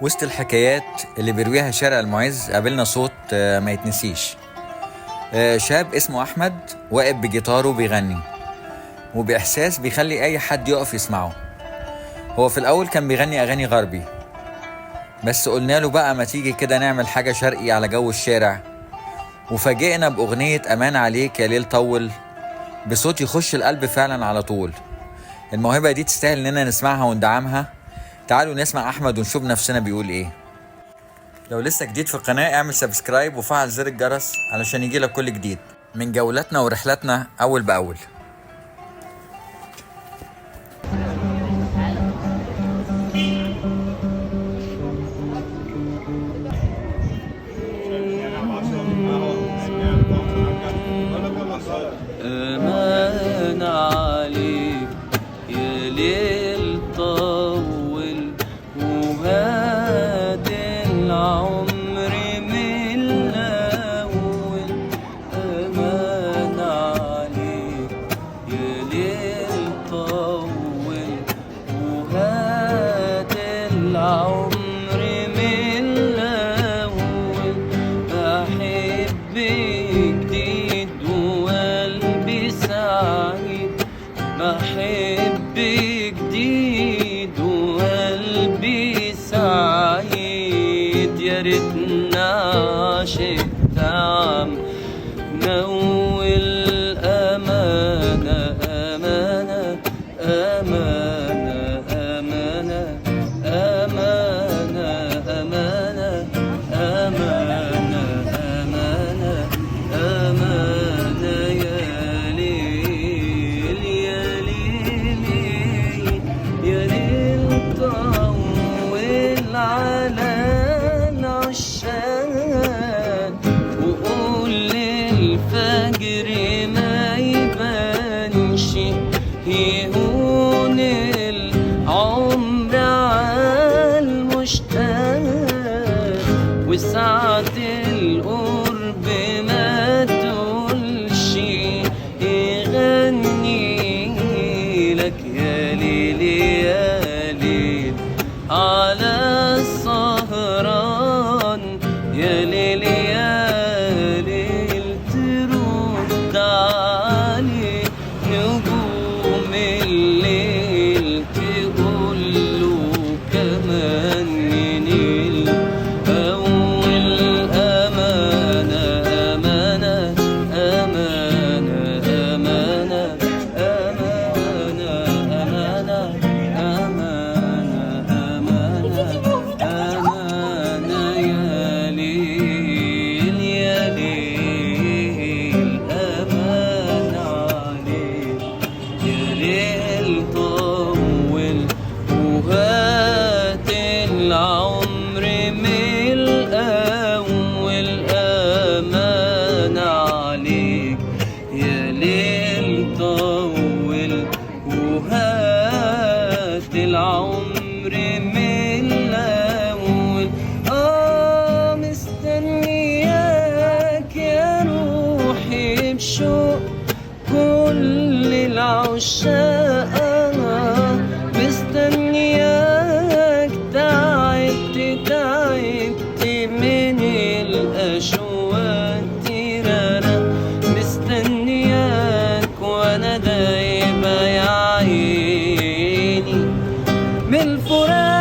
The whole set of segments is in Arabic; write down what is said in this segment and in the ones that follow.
وسط الحكايات اللي بيرويها شارع المعز قابلنا صوت ما يتنسيش. شاب اسمه أحمد واقف بجيتاره بيغني وبإحساس بيخلي أي حد يقف يسمعه. هو في الأول كان بيغني أغاني غربي، بس قلنا له بقى ما تيجي كده نعمل حاجة شرقي على جو الشارع، وفاجئنا بأغنية أمان عليك يا ليل طول بصوت يخش القلب فعلا على طول. الموهبة دي تستاهل إننا نسمعها وندعمها. تعالوا نسمع أحمد ونشوف نفسنا بيقول إيه. لو لسه جديد في القناة اعمل سبسكرايب وفعل زر الجرس علشان يجيلك كل جديد من جولاتنا ورحلاتنا أول بأول. أمان عليك يا ليل طول وهات العمر من الأول. أمان عليك يا ليل طول وهات العمر من الأول. أحب جديد وقلبي سعيد، بحب جديد وقلبي سعيد. يا ريتنا عشقت عم نول. أمانة أمانة أمانة أمانة أمانة أمانة أمانة أمانة أمانة يا ليل يا ليل يا ليل طول على العشاق وقول للفجر ما يبانش يهون العمر عالمشتاق. وساعة القرب ما تقولش يغني لك يا ليل يا ليل على السهران. يا ليل يا ليل ترد عليه نجوم الليل تقول له كمان من الأول. أمانة أمانة أمانة أمانة أمانة أمانة أمانة أمانة يا ليل يا ليل. أمانة عليك يا ليل طول وهات العمر من الأول. أمان عليك يا ليل طول وهات العمر من الأول. مستنياك يا روحي بشوق كل العشاق. مستنياك تعبت تعبت من الأشواق تيرانا. مستنياك وأنا دايبة يا عيني من الفراق.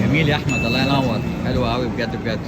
جميل يا أحمد، الله ينور، حلو قوي بجد بجد.